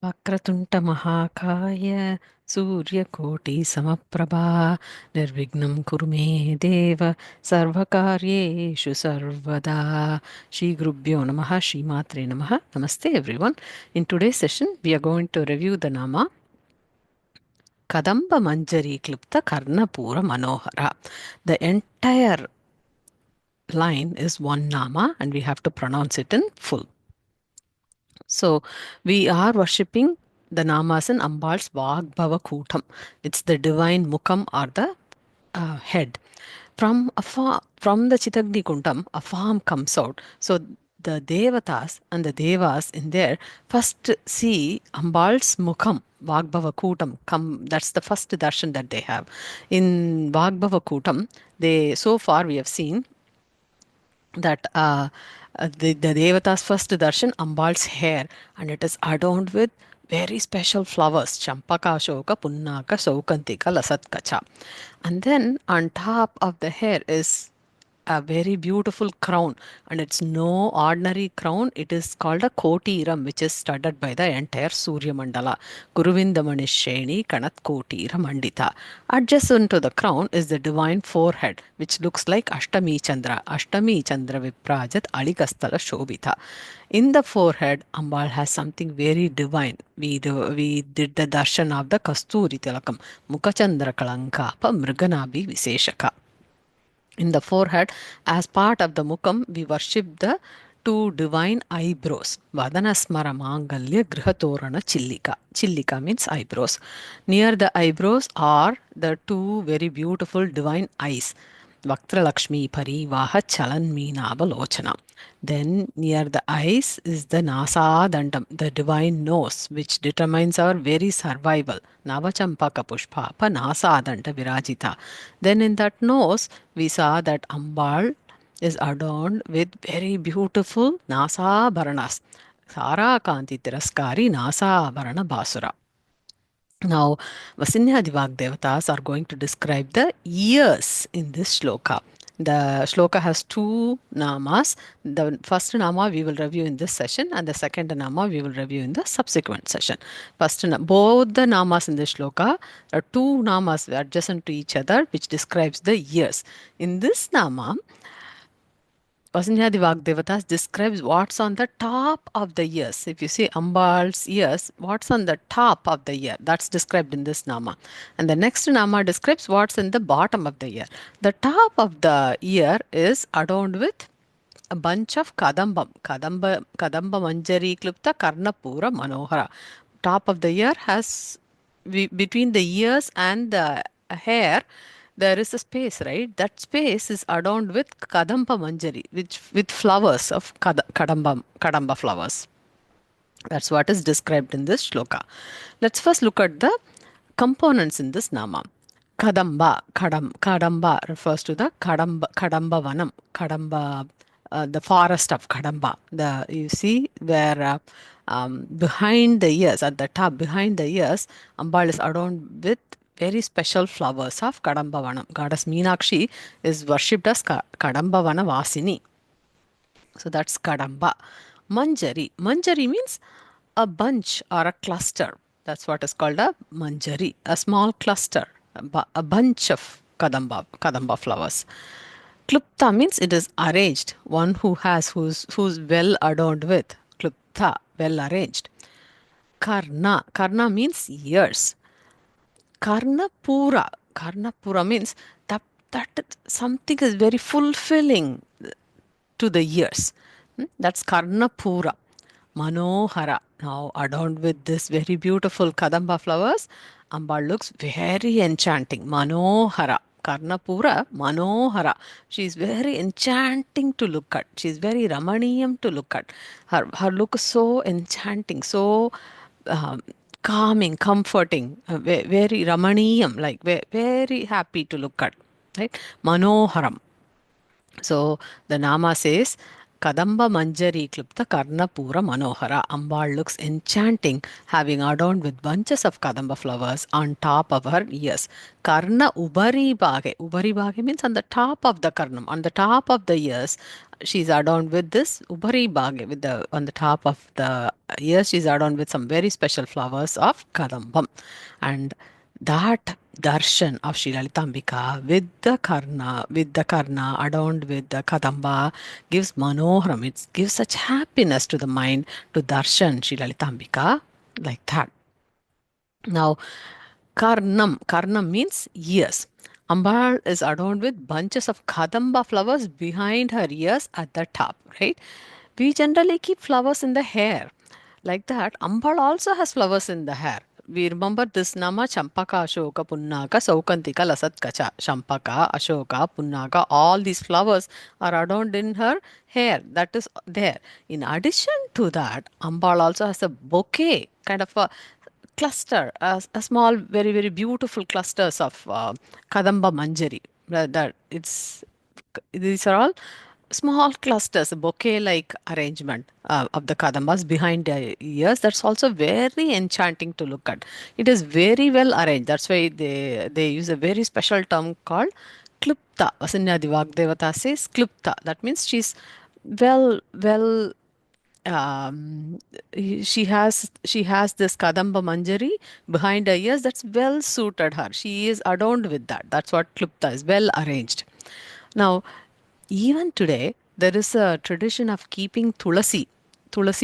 Vakratunta Mahakaya Suryakoti Samaprabha Nirvignam Kurume Deva Sarvakaryeshu Sarvada. Shri Gurubhyo Namaha, Shri Matre Namaha. Namaste everyone. In today's session, we are going to review the Nama Kadamba Manjari Klupta Karna Pura Manohara. The entire line is one Nama and we have to pronounce it in full. So we are worshipping the namas in Ambal's Vagbhava Kootam. It's the divine Mukam or the head. From afar, from the Chitagni Kundam, a farm comes out. So the Devatas and the Devas in there first see Ambal's Mukam, Vagbhava Kootam, come. That's the first darshan that they have. In Vagbhava Kootam, so far we have seen that the Devata's first darshan, Ambal's hair, and it is adorned with very special flowers, Champaka, Shoka, Punnaka, Saukantika, Lasatkacha. And then on top of the hair is a very beautiful crown, and it's no ordinary crown. It is called a kotiram, which is studded by the entire Surya Mandala. Guruvindamanisheni Kanat Kotiram Mandita. Adjacent to the crown is the divine forehead, which looks like Ashtami Chandra. Ashtami Chandra Viprajat Alikastala Shobita. In the forehead, Ambal has something very divine. We did the darshan of the Kasturi Tilakam, Mukachandra Kalankapa Mriganabi Viseshaka. In the forehead, as part of the mukam, we worship the two divine eyebrows. Vadanasmara Mangalya Grihatorana Chillika. Chillika means eyebrows. Near the eyebrows are the two very beautiful divine eyes. Vaktra Lakshmi Parivaha Chalan Meenabalochana. Then near the eyes is the Nasa Dandam, the divine nose, which determines our very survival. Navachampaka Pushpapa Nasa Danda Virajita. Then in that nose, we saw that Ambal is adorned with very beautiful Nasa Bharanas. Sara Kanti Tiraskari Nasa Bharana Basura. Now, Vasinyadi Vak Devatas are going to describe the ears in this shloka. The shloka has two namas. The first nama we will review in this session, and the second nama we will review in the subsequent session. Both the namas in this shloka are two namas adjacent to each other, which describes the ears. In this nama, Vasinyadi Vak Devatas describes what's on the top of the ears. If you see Ambal's ears, what's on the top of the ear? That's described in this Nama. And the next Nama describes what's in the bottom of the ear. The top of the ear is adorned with a bunch of Kadambam. Kadamba Manjari Klupta Karna Pura Manohara. Top of the ear has, between the ears and the hair, there is a space, right? That space is adorned with Kadamba Manjari, which with flowers of Kadamba flowers. That's what is described in this shloka. Let's first look at the components in this nama. Kadamba refers to the Kadamba Vanam, the forest of Kadamba. You see where behind the ears, at the top, behind the ears, Ambal is adorned with very special flowers of Kadamba Vanam. Goddess Meenakshi is worshipped as Kadamba Vana Vasini. So that's Kadamba. Manjari means a bunch or a cluster. That's what is called a Manjari, a small cluster, a bunch of Kadamba flowers. Klupta means it is arranged, one who's well adorned with. Klupta, well arranged. Karna means ears. Karna Pura. Karna Pura means that something is very fulfilling to the ears. That's Karna Pura. Manohara. Now adorned with this very beautiful Kadamba flowers, Ambal looks very enchanting. Manohara. Karnapura, Manohara. She is very enchanting to look at. She is very Ramaneeyam to look at. Her look is so enchanting, so um, calming, comforting, very Ramaneeyam, like very happy to look at. Right? Manoharam. So the Nama says, Kadamba Manjari Klupta Karna Pura Manohara. Ambal looks enchanting, having adorned with bunches of Kadamba flowers on top of her ears. Karna Ubari Bhage. Ubari Bhage means on the top of the Karnam, on the top of the ears. She's adorned with this Ubari Bhage, with the on the top of the ears. She's adorned with some very special flowers of Kadambam, and that darshan of Sri Lalitambika with the Karna adorned with the Kadamba gives Manoharam. It gives such happiness to the mind to darshan Sri Lalitambika like that. Now, Karnam means ears. Ambal is adorned with bunches of Kadamba flowers behind her ears at the top, right? We generally keep flowers in the hair. Like that, Ambal also has flowers in the hair. We remember this Nama Champaka, Ashoka, Punnaka, Saukantika, Lasatkacha. Champaka, Ashoka, Punnaka, all these flowers are adorned in her hair. That is there. In addition to that, Ambal also has a bouquet, kind of a cluster, a small, very, very beautiful clusters of Kadamba Manjari. That it's these are all small clusters, a bouquet-like arrangement of the Kadambas behind their ears. That's also very enchanting to look at. It is very well arranged. That's why they use a very special term called Klupta. Vasinyadi Vak Devatas says Klupta. That means she's well um, she has this Kadamba Manjari behind her ears that's well suited her. She is adorned with that. That's what Klupta is, well arranged. Now, even today, there is a tradition of keeping tulasi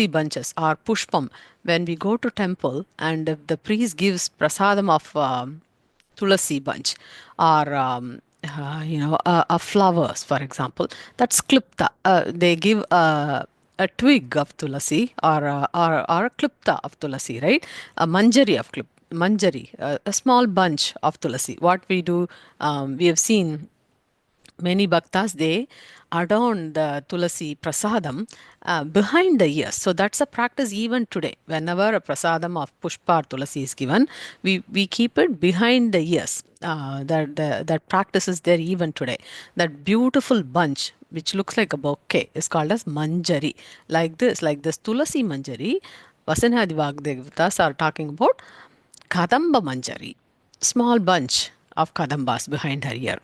bunches or pushpam when we go to temple, and if the priest gives prasadam of tulasi bunch or a flowers, for example, that's klipta. They give a twig of tulasi or a klipta of tulasi, right? A manjari of manjari, a small bunch of tulasi. What we do, we have seen many bhaktas, they adorn the tulasi prasadam behind the ears. So that's a practice even today. Whenever a prasadam of pushpa or tulasi is given, we keep it behind the ears. That practice is there even today. That beautiful bunch which looks like a bouquet is called as manjari. Like this tulasi manjari, Vasinhadi Vagdevatas are talking about Kadamba Manjari, small bunch of Kadambas behind her ear.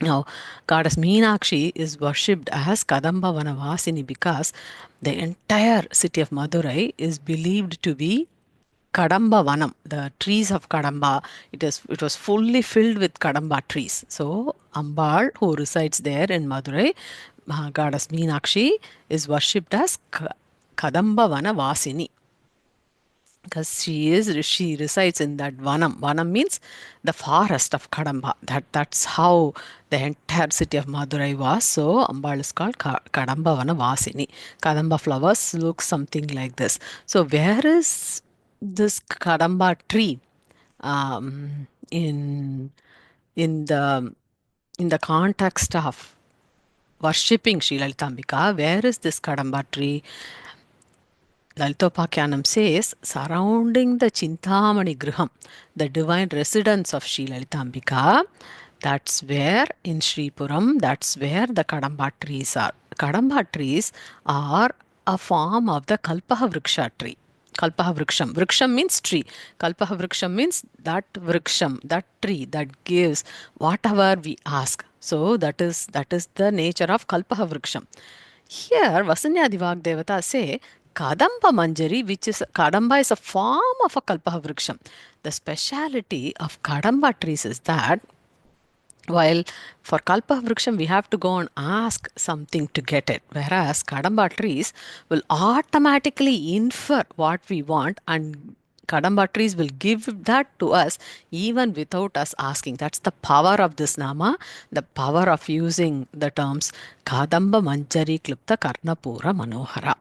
Now, goddess Meenakshi is worshipped as Kadamba Vanavasini because the entire city of Madurai is believed to be Kadamba Vanam, the trees of Kadamba. It was fully filled with Kadamba trees. So Ambal, who resides there in Madurai, goddess Meenakshi, is worshipped as Kadamba Vanavasini because she resides in that Vanam. Vanam means the forest of Kadamba. That's how the entire city of Madurai was. So Ambal is called Kadamba Vanavasini. Kadamba flowers look something like this. So where is this Kadamba tree in the context of worshipping Sri Lalitambika? Where is this Kadamba tree? Lalitopakyanam says, surrounding the Chintamani Griham, the divine residence of Sri Lalitambika, that's where in Sri Puram, that's where the Kadamba trees are. Kadamba trees are a form of the Kalpaha Vriksha tree. Kalpaha Vriksham. Vriksham means tree. Kalpaha Vriksham means that Vriksham, that tree that gives whatever we ask. So that is the nature of Kalpaha Vriksham. Here, Vasinyadi Vak Devatas say, Kadamba Manjari, which is Kadamba is a form of a Kalpaha Vriksham. The speciality of Kadamba trees is that while for Kalpa Vriksham we have to go and ask something to get it, whereas Kadamba trees will automatically infer what we want and Kadamba trees will give that to us even without us asking. That's the power of this Nama, the power of using the terms Kadamba Manjari Klupta Karna Pura Manohara.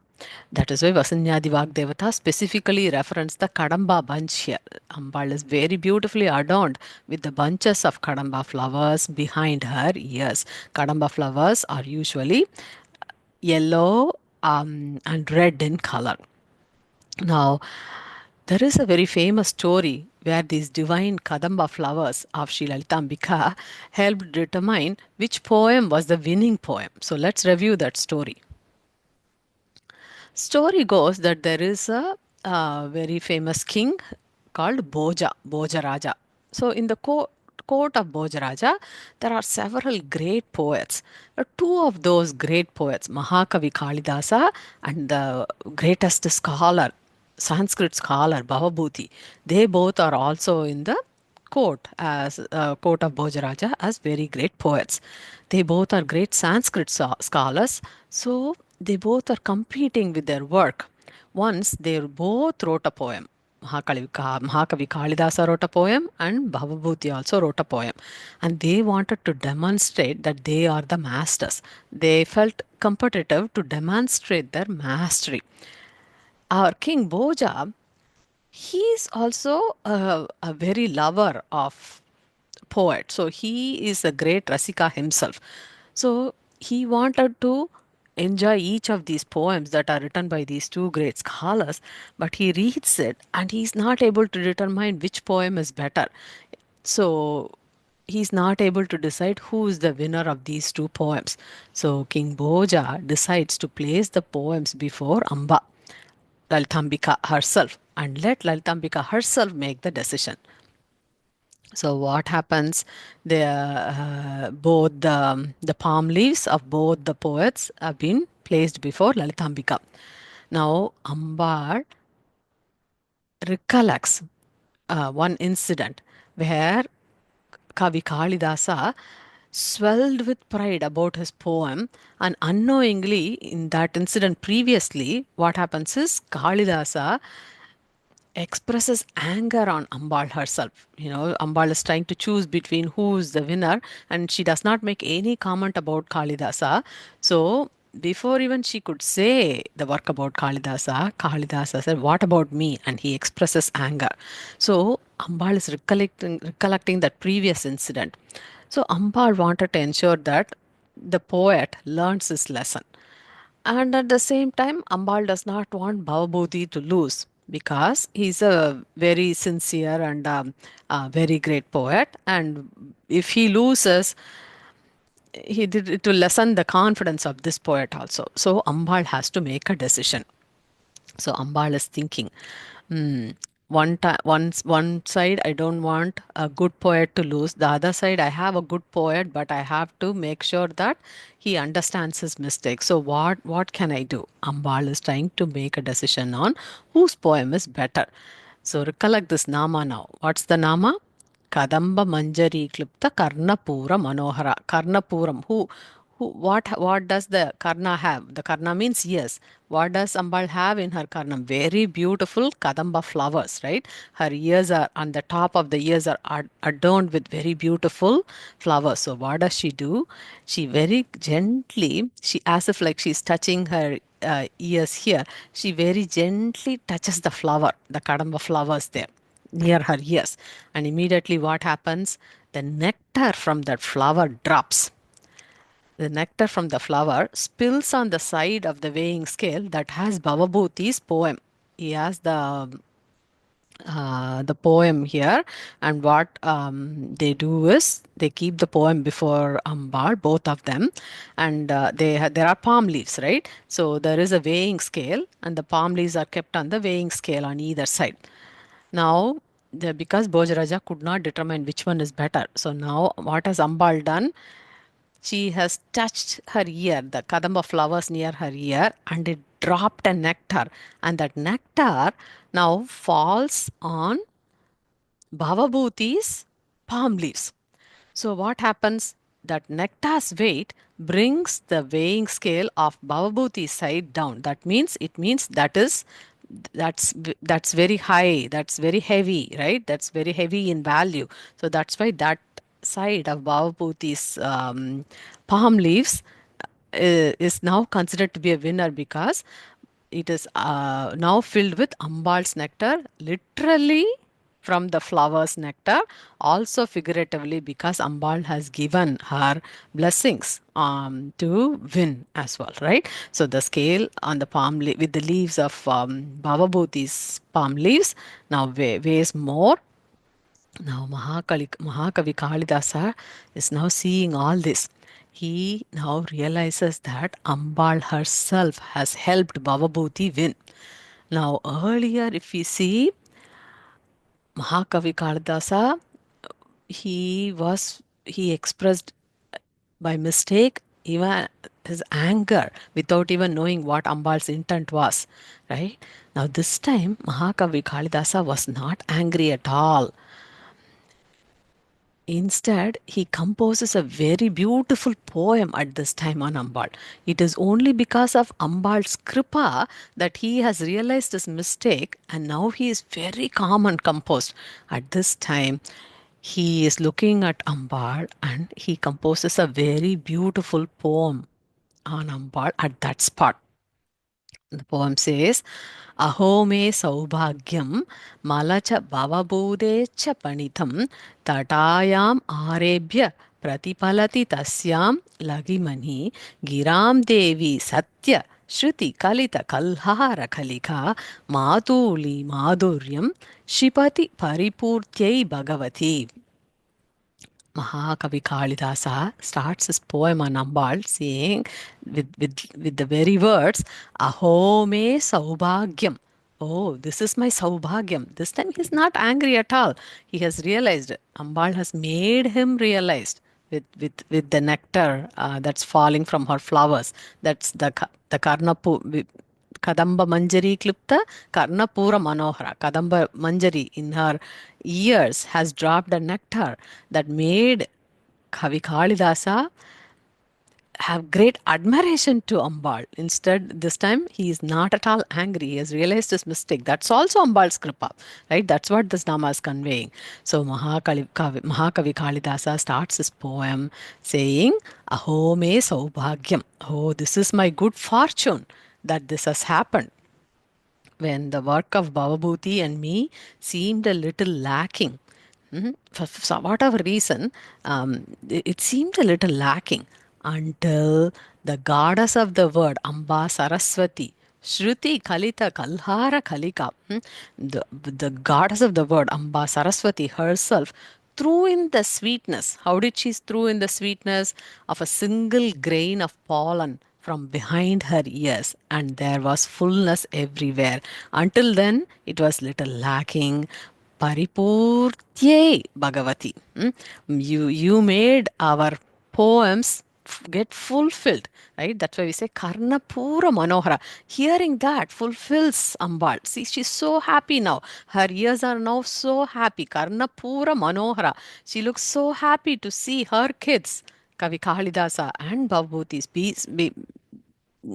That is why Vasinyadi Vak Devatas specifically referenced the Kadamba bunch here. Ambal is very beautifully adorned with the bunches of Kadamba flowers behind her ears. Kadamba flowers are usually yellow and red in color. Now, there is a very famous story where these divine Kadamba flowers of Sri Lalitambika helped determine which poem was the winning poem. So let's review that story. Story goes that there is a, very famous king called Boja Raja. So in the court of Boja Raja, there are several great poets. Two of those great poets, Mahakavi Kalidasa and the greatest scholar, Sanskrit scholar Bhavabhuti, they both are also in the court of Bhojaraja as very great poets. They both are great Sanskrit scholars, so they both are competing with their work. Once they both wrote a poem. Mahakavi Kalidasa wrote a poem and Bhavabhuti also wrote a poem. And they wanted to demonstrate that they are the masters. They felt competitive to demonstrate their mastery. Our King Boja, he is also a very lover of poet. So he is a great Rasika himself. So he wanted to enjoy each of these poems that are written by these two great scholars, but he reads it and he's not able to determine which poem is better. So he's not able to decide who is the winner of these two poems. So King Bhoja decides to place the poems before Amba, Lalitambika herself, and let Lalitambika herself make the decision. So what happens? Both the palm leaves of both the poets have been placed before Lalitambika. Now Ambar recollects one incident where Kavi Kalidasa swelled with pride about his poem, and unknowingly in that incident previously, what happens is Kalidasa expresses anger on Ambal herself. Ambal is trying to choose between who is the winner, and she does not make any comment about Kalidasa. So, before even she could say the work about Kalidasa, Kalidasa said, "What about me?" And he expresses anger. So, Ambal is recollecting that previous incident. So, Ambal wanted to ensure that the poet learns his lesson. And at the same time, Ambal does not want Bhavabhuti to lose because he's a very sincere and very great poet. And if he loses, he did it to lessen the confidence of this poet also. So Ambal has to make a decision. So Ambal is thinking, hmm, one side I don't want a good poet to lose. The other side I have a good poet, but I have to make sure that he understands his mistake. So what can I do? Ambal is trying to make a decision on whose poem is better. So recollect this nama now. What's the nama? Kadamba Manjari Klupta Karna Pura Manohara. Karna Puram. What does the Karna have? The Karna means yes. What does Ambal have in her Karna? Very beautiful Kadamba flowers, right? Her ears are on the top of the ears are adorned with very beautiful flowers. So what does she do? She very gently, she as if like she's touching her ears here. She very gently touches the flower, the Kadamba flowers there near her ears. And immediately what happens? The nectar from that flower drops. The nectar from the flower spills on the side of the weighing scale that has Bhavabhuti's poem. He has the poem here, and what they do is they keep the poem before Ambar, both of them, and there are palm leaves, right? So there is a weighing scale, and the palm leaves are kept on the weighing scale on either side. Now, because Bhojaraja could not determine which one is better, so now what has Ambal done? She has touched her ear, the Kadamba flowers near her ear, and it dropped a nectar. And that nectar now falls on Bhavabhuti's palm leaves. So what happens? That nectar's weight brings the weighing scale of Bhavabhuti's side down. It means that's very high, that's very heavy, right? That's very heavy in value. So that's why that side of Bhavabhuti's palm leaves is now considered to be a winner because it is now filled with Ambal's nectar, literally from the flower's nectar, also figuratively because Ambal has given her blessings to win as well, right? So the scale on the with the leaves of Bhavabhuti's palm leaves now weighs more. Now Mahakavi Kalidasa is now seeing all this. he now realizes that Ambal herself has helped Bhavabhuti win. Now, earlier, if we see Mahakavi Kalidasa, he expressed by mistake even his anger without even knowing what Ambal's intent was. Right? Now, this time, Mahakavi Kalidasa was not angry at all. Instead, he composes a very beautiful poem at this time on Ambal. It is only because of Ambal's kripa that he has realized his mistake, and now he is very calm and composed. At this time, he is looking at Ambal and he composes a very beautiful poem on Ambal at that spot. The poem says, Aho me saubhagyam malacha bhavabhude cha panitam tatayam arebhya pratipalati tasyam lagimani giram devi satya shruti kalita kalhara kalika matuli madhuryam shipati paripurtyai bhagavati. Mahakavi Kalidasa starts his poem on Ambal saying with the very words, Aho me saubhagyam. Oh, this is my saubhagyam. This time he's not angry at all. He has realized, Ambal has made him realize with the nectar that's falling from her flowers. That's the Kadamba Manjari Klupta Karna Pura Manohara. Kadamba Manjari in her ears has dropped a nectar that made Kavi Kalidasa have great admiration to Ambal. Instead, this time he is not at all angry. He has realized his mistake. That's also Ambal's kripa, right? That's what this Nama is conveying. So Mahakavi Kalidasa starts his poem saying, Aho me saubhagyam. Oh, this is my good fortune that this has happened when the work of Bhavabhuti and me seemed a little lacking. For whatever reason, it seemed a little lacking until the goddess of the word, Amba Saraswati, Shruti Kalita Kalhara Kalika, the goddess of the word, Amba Saraswati herself, threw in the sweetness. How did she threw in the sweetness of a single grain of pollen from behind her ears, and there was fullness everywhere. Until then, it was little lacking. Paripurtyai Bhagavati. You made our poems get fulfilled, right? That's why we say Karna Pura Manohara. Hearing that fulfills Ambal. See, she's so happy now. Her ears are now so happy. Karna Pura Manohara. She looks so happy to see her kids, Kavi Kalidasa and Bhavabhutis,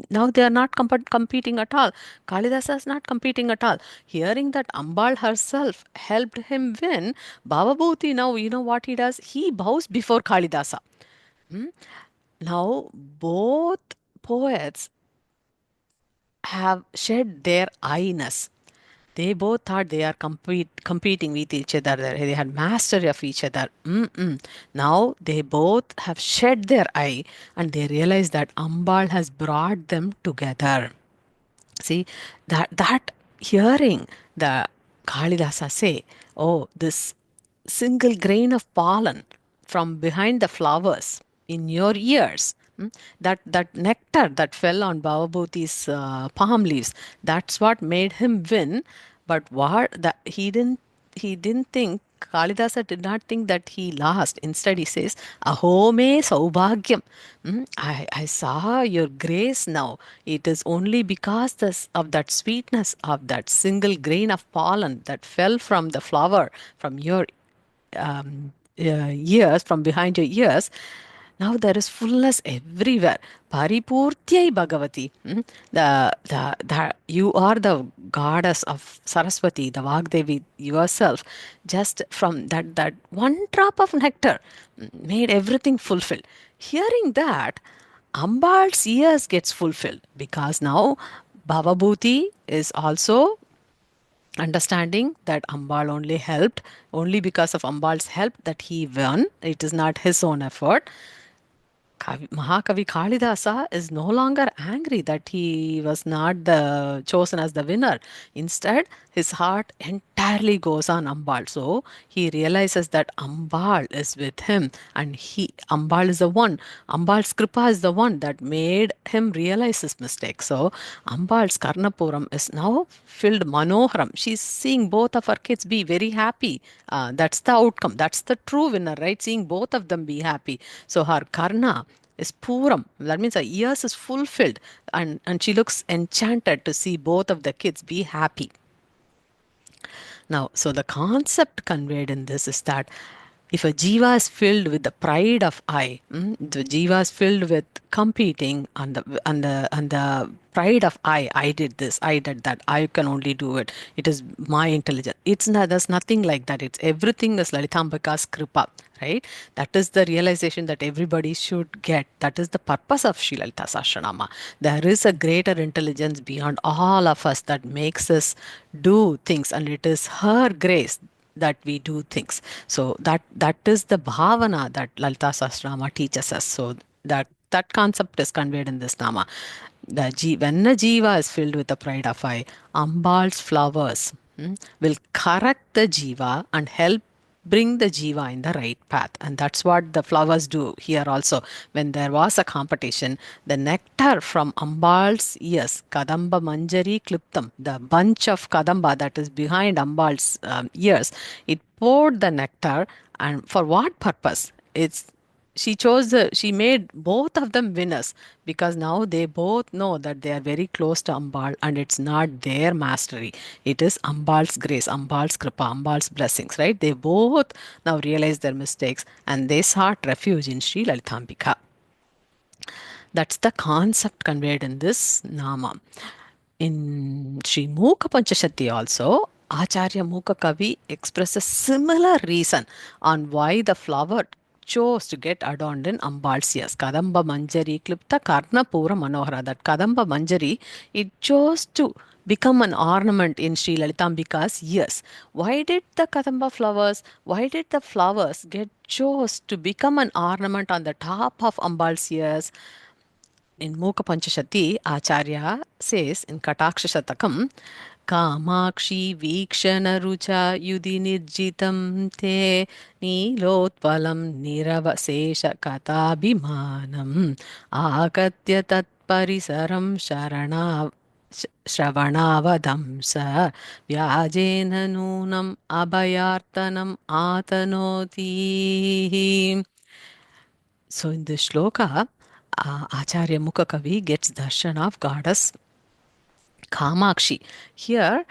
now they are not competing at all. Kalidasa is not competing at all. Hearing that Ambal herself helped him win, Bhavabhuti now, you know what he does? He bows before Kalidasa. Now, both poets have shed their I-ness. They both thought they are competing with each other. They had mastery of each other. Now they both have shed their eye and they realize that Ambal has brought them together. See, that hearing the Kalidasa say, oh, this single grain of pollen from behind the flowers in your ears, that nectar that fell on Bhavabhuti's palm leaves, that's what made him win. But what that he didn't think, Kalidasa did not think that he lost. Instead, he says, Aho me saubhagyam. I saw your grace now. It is only because of that sweetness of that single grain of pollen that fell from the flower, from your ears, from behind your ears. Now there is fullness everywhere. Paripurtyai Bhagavati. You are the goddess of Saraswati, the Vagdevi yourself. Just from that one drop of nectar made everything fulfilled. Hearing that, Ambal's ears gets fulfilled because now Bhavabhuti is also understanding that Ambal only helped, only because of Ambal's help that he won. It is not his own effort. Mahakavi Kalidasa is no longer angry that he was not the chosen as the winner. Instead, his heart entirely goes on Ambal. So he realizes that Ambal is with him, and Ambal is the one. Ambal's Kripa is the one that made him realize his mistake. So Ambal's Karnapuram is now filled Manoharam. She's seeing both of her kids be very happy. That's the outcome. That's the true winner, right? Seeing both of them be happy. So her Karna is Puram. That means her ears is fulfilled, and she looks enchanted to see both of the kids be happy. Now, so the concept conveyed in this is that if a jiva is filled with the pride of I, the jiva is filled with competing and the pride of I did this, I did that, I can only do it. It is my intelligence. It's not, there's nothing like that. It's everything is Lalitambika's kripa, right? That is the realization that everybody should get. That is the purpose of Sri Lalita Sahasranama. There is a greater intelligence beyond all of us that makes us do things, and it is her grace that we do things. So that is the bhavana that Lalita Sahasranama teaches us. So that concept is conveyed in this nama. When a jiva is filled with the pride of I, Ambal's flowers will correct the jiva and help bring the jiva in the right path. And that's what the flowers do here also. When there was a competition, the nectar from Ambal's ears, Kadamba Manjari Kluptam, the bunch of Kadamba that is behind Ambal's ears, it poured the nectar. And for what purpose? She made both of them winners, because now they both know that they are very close to Ambal, and it's not their mastery. It is Ambal's grace, Ambal's kripa, Ambal's blessings, right? They both now realize their mistakes, and they sought refuge in Sri Lalitambika. That's the concept conveyed in this nama. In Sri Mooka Panchashati also, Acharya Mooka Kavi expresses similar reason on why the flower chose to get adorned in Ambal's ears. Kadamba Manjari Klupta Karna Pura Manohara. That Kadamba Manjari, it chose to become an ornament in Sri Lalitambika's ears. Why did the flowers get chose to become an ornament on the top of Ambal's ears? In Mooka Panchashati, Acharya says in Kataksha Shatakam, Kamakshi Vikshana Rucha Yudi Nirjitam Te Nilotpalam Niravasesha Katabhimanam Akatya Tat Parisaram Shravanavadamsa Vyajena Nunam Abhayartanam Atanoti. So in this shloka, Acharya Mooka Kavi gets darshan of goddess Kamakshi. Here,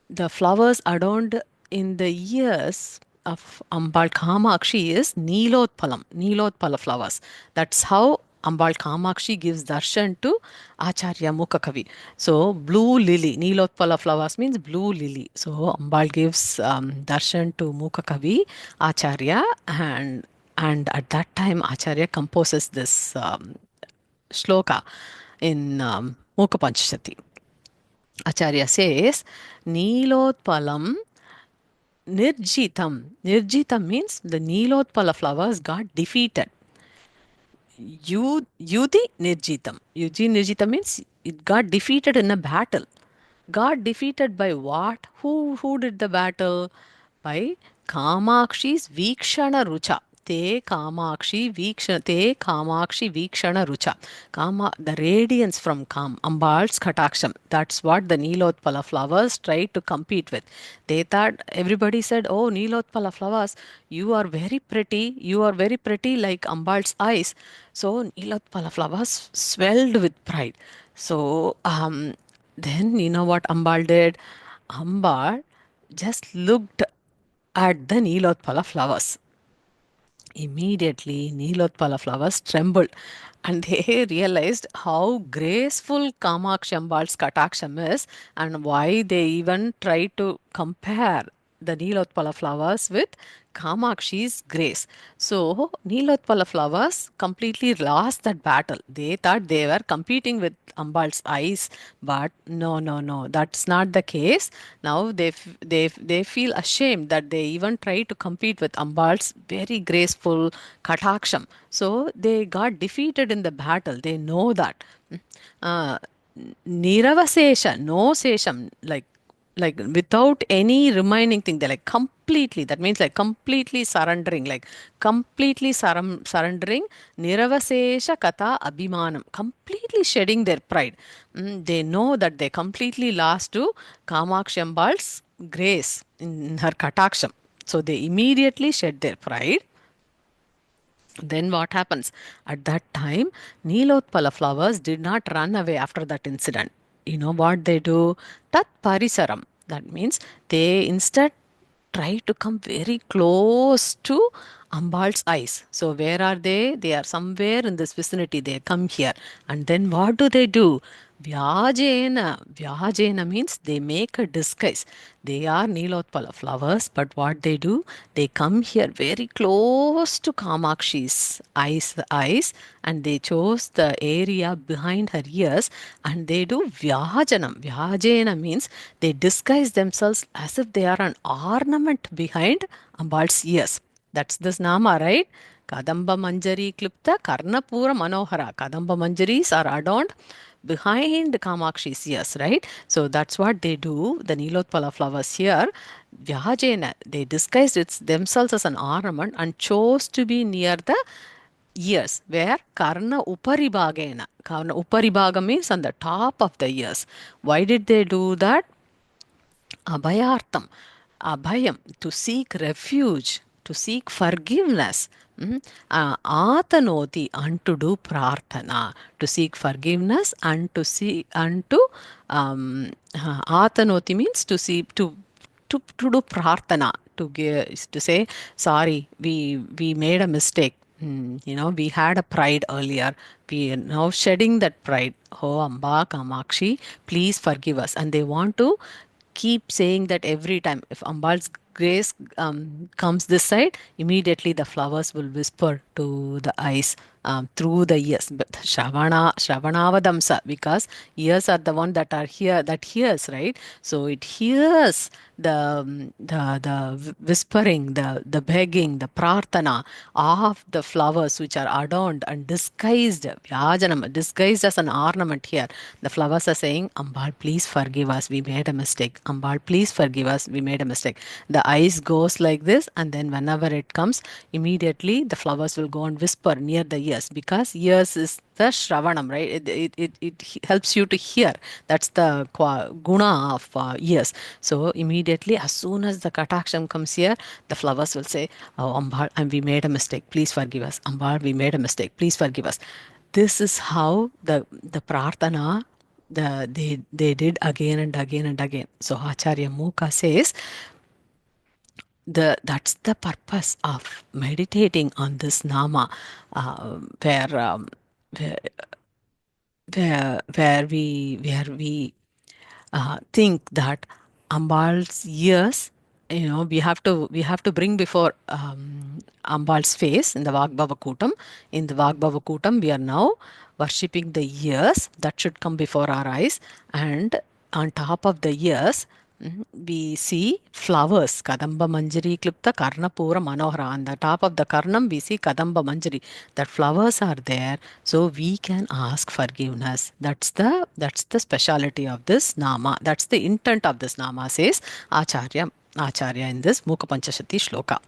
the flowers adorned in the ears of Ambal Kamakshi is Nilotpala flowers. That's how Ambal Kamakshi gives darshan to Acharya Mooka Kavi. So, blue lily, Nilotpala flowers means blue lily. So, Ambal gives darshan to Mooka Kavi, Acharya, and at that time, Acharya composes this shloka in Mooka Panchashati. Acharya says, Nilotpalam Nirjitam. Nirjitam means the Nilotpala flowers got defeated. Yudi Nirjitam. Yudi Nirjitam means it got defeated in a battle. Got defeated by what? Who did the battle? By Kamakshi's Vikshana Rucha. Te Kamakshi Vikshana Rucha. The radiance from Ambal's Kataksham. That's what the Nilotpala flowers tried to compete with. They thought, everybody said, oh, Nilotpala flowers, you are very pretty. You are very pretty like Ambal's eyes. So Nilotpala flowers swelled with pride. So then you know what Ambal did? Ambal just looked at the Nilotpala flowers. Immediately, Nilotpala flowers trembled, and they realized how graceful Kamakshi Ambal's Kataksham is, and why they even tried to compare the Nilotpala flowers with Kamakshi's grace. So Nilotpala flowers completely lost that battle. They thought they were competing with Ambal's eyes, but no, no, no, that's not the case. Now they feel ashamed that they even try to compete with Ambal's very graceful kataksham. So they got defeated in the battle. They know that. Uh, Niravasesha, no sesham, like without any remaining thing, they're like completely, that means like completely surrendering, like completely surrendering, Niravasesha Kata Abhimanam, completely shedding their pride. They know that they completely lost to Kamakshi Ambal's grace in her Kataksham. So they immediately shed their pride. Then what happens? At that time, Nilotpala flowers did not run away after that incident. You know what they do? Tat parisaram. That means they instead try to come very close to Ambal's eyes. So where are they? They are somewhere in this vicinity. They come here. And then what do? Vyajena. Vyajena means they make a disguise. They are Nilotpala flowers, but what they do, they come here very close to Kamakshi's eyes, and they chose the area behind her ears, and they do Vyajanam. Vyajena means they disguise themselves as if they are an ornament behind Ambal's ears. That's this Nama, right? Kadamba Manjari Klupta Karna Pura Manohara. Kadamba Manjaris are adorned behind Kamakshi's ears, right? So that's what they do. The Nilotpala flowers here, Vyajena, they disguised themselves as an ornament and chose to be near the ears, where Karna Uparibhagena. Karna Uparibhaga means on the top of the ears. Why did they do that? Abhayartham, abhayam, to seek refuge, to seek forgiveness. Atanoti, and to do prarthana, to seek forgiveness and to see and to atanoti means to see to do prarthana, to give, to say sorry, we made a mistake. We had a pride earlier. We are now shedding that pride. Oh, Amba Kamakshi, please forgive us. And they want to keep saying that every time. If Ambal's grace comes this side, immediately the flowers will whisper to the eyes through the ears. But Shravanavadamsa, because ears are the one that are here, that hears, right? So it hears the whispering, the begging, the prarthana of the flowers which are adorned and disguised, Vyajanam, disguised as an ornament here. The flowers are saying, Ambal, please forgive us, we made a mistake. Ambal, please forgive us, we made a mistake. The eyes goes like this, and then whenever it comes, immediately the flowers will go and whisper near the ears, because ears is the Shravanam, right? It helps you to hear. That's the guna of ears. So immediately, as soon as the kataksham comes here, the flowers will say, oh, Ambal, and we made a mistake. Please forgive us. Ambal, we made a mistake. Please forgive us. This is how the prarthana they did again and again and again. So Acharya Mooka says that's the purpose of meditating on this nama, where where where we think that Ambal's ears, we have to bring before Ambal's face in the Vagbhava Kootam. In the Vagbhava Kootam, we are now worshipping the ears that should come before our eyes, and on top of the ears, we see flowers. Kadamba Manjari Klupta Karna Pura Manohara. On the top of the Karnam, we see Kadamba Manjari. That flowers are there, so we can ask forgiveness. That's the speciality of this nama. That's the intent of this nama, says Acharya in this Mooka Panchashati shloka.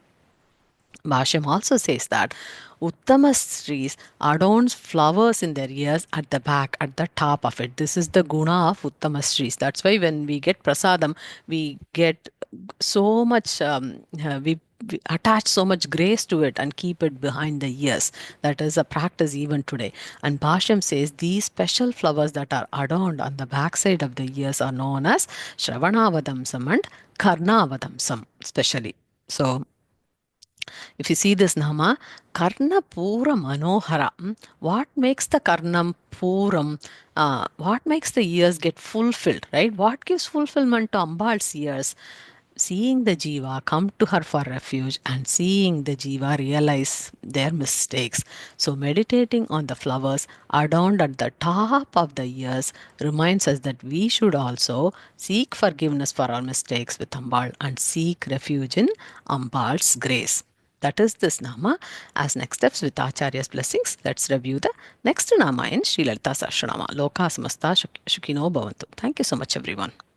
Bhashyam also says that Uttama Stris adorns flowers in their ears at the back, at the top of it. This is the guna of Uttama Stris. That's why when we get prasadam, we get so much, we attach so much grace to it and keep it behind the ears. That is a practice even today. And Bhashyam says these special flowers that are adorned on the backside of the ears are known as Shravanavadamsam and Karnavadamsam, especially. So, if you see this Nama, Karna Pura Manohara, what makes the Karnam Puram, what makes the ears get fulfilled, right? What gives fulfillment to Ambal's ears? seeing the jiva come to her for refuge and seeing the jiva realize their mistakes. So, meditating on the flowers adorned at the top of the ears reminds us that we should also seek forgiveness for our mistakes with Ambal and seek refuge in Ambal's grace. That is this Nama. As next steps with Acharya's blessings, let's review the next Nama in Sri Lalita Sahasranama. Loka Samasta Shukino Bhavantu. Thank you so much, everyone.